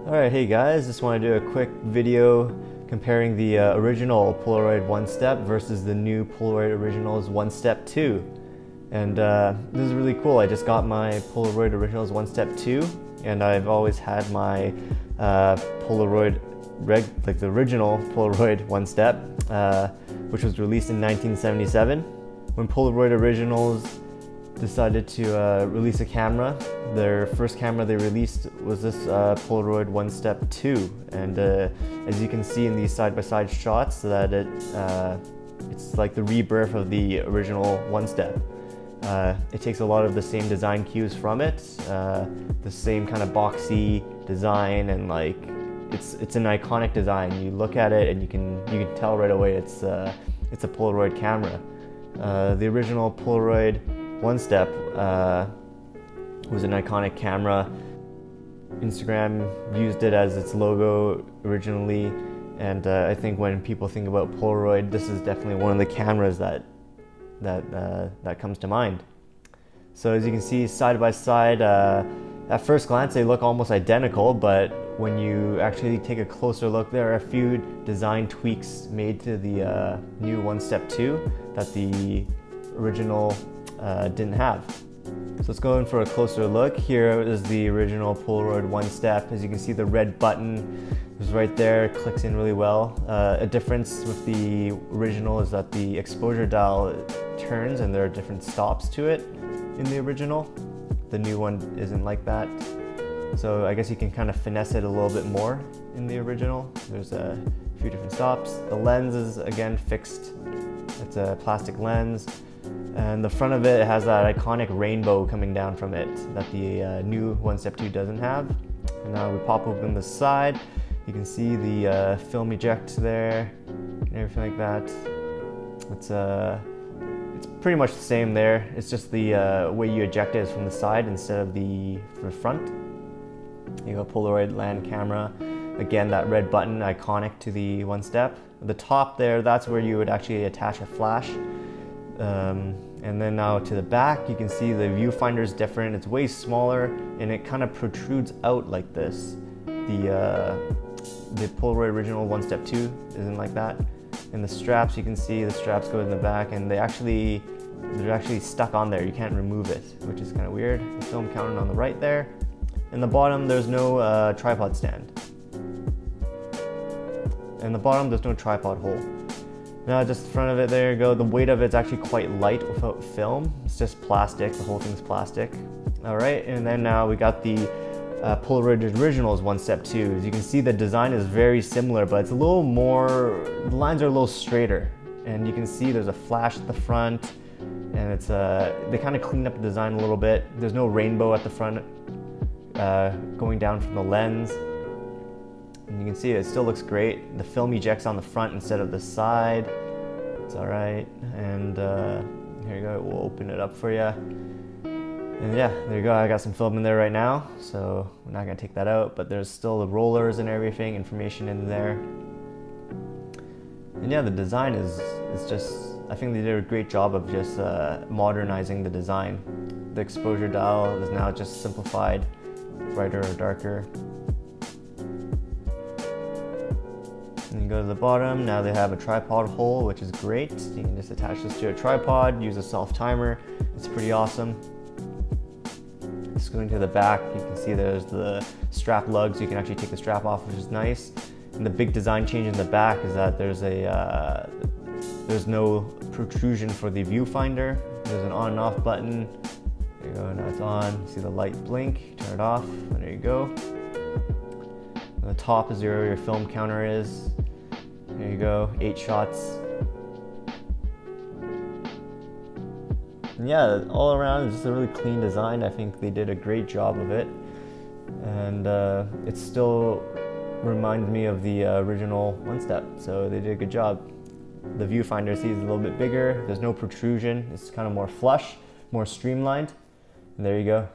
Alright, hey guys, just want to do a quick video comparing the original Polaroid OneStep versus the new Polaroid Originals OneStep 2. And this is really cool. I just got my Polaroid Originals OneStep 2, and I've always had my Polaroid, the original Polaroid OneStep, which was released in 1977. When Polaroid Originals decided to release a camera, their first camera they released was this Polaroid OneStep 2, and as you can see in these side-by-side shots, that it's like the rebirth of the original OneStep. It takes a lot of the same design cues from it, the same kind of boxy design, and like it's an iconic design. You look at it and you can tell right away it's a Polaroid camera. The original Polaroid OneStep was an iconic camera. Instagram used it as its logo originally, and I think when people think about Polaroid, this is definitely one of the cameras that comes to mind. So as you can see, side by side, at first glance they look almost identical, but when you actually take a closer look, there are a few design tweaks made to the new OneStep 2 that the original didn't have. So let's go in for a closer look. Here is the original Polaroid OneStep. As you can see, the red button is right there, it clicks in really well. A difference with the original is that the exposure dial turns and there are different stops to it in the original. The new one isn't like that. So I guess you can kind of finesse it a little bit more in the original. There's a few different stops. The lens is again fixed. It's a plastic lens. And the front of it has that iconic rainbow coming down from it that the new OneStep 2 doesn't have. And now we pop open the side. You can see the film eject there and everything like that. It's pretty much the same there. It's just the way you eject it is from the side instead of the front. You go Polaroid land camera. Again, that red button, iconic to the OneStep. At the top there, that's where you would actually attach a flash. And then now to the back, you can see the viewfinder is different. It's way smaller and it kind of protrudes out like this. The Polaroid original OneStep 2 isn't like that. And the straps, you can see the straps go in the back, and they're actually stuck on there. You can't remove it, which is kind of weird. The film counter on the right there. In the bottom, there's no tripod stand. In the bottom, there's no tripod hole. Now just the front of it, there you go. The weight of it's actually quite light without film. It's just plastic, the whole thing's plastic. All right, and then now we got the Polaroid Originals OneStep 2. As you can see, the design is very similar, but it's a little more, the lines are a little straighter. And you can see there's a flash at the front, and it's they kind of cleaned up the design a little bit. There's no rainbow at the front going down from the lens. And you can see it still looks great. The film ejects on the front instead of the side. It's all right. And here you go, we'll open it up for you. And yeah, there you go, I got some film in there right now, so we're not gonna take that out, but there's still the rollers and everything, information in there. And yeah, the design is just, I think they did a great job of just modernizing the design. The exposure dial is now just simplified, brighter or darker. And you go to the bottom, now they have a tripod hole, which is great. You can just attach this to a tripod, use a self-timer. It's pretty awesome. Just going to the back, you can see there's the strap lugs. You can actually take the strap off, which is nice. And the big design change in the back is that there's no protrusion for the viewfinder. There's an on and off button. There you go, now it's on. See the light blink, turn it off, and there you go. The top is where your film counter is. There you go, 8 shots. And yeah, all around it's just a really clean design. I think they did a great job of it. And it still reminds me of the original OneStep, so they did a good job. The viewfinder, see, is a little bit bigger. There's no protrusion. It's kind of more flush, more streamlined. And there you go.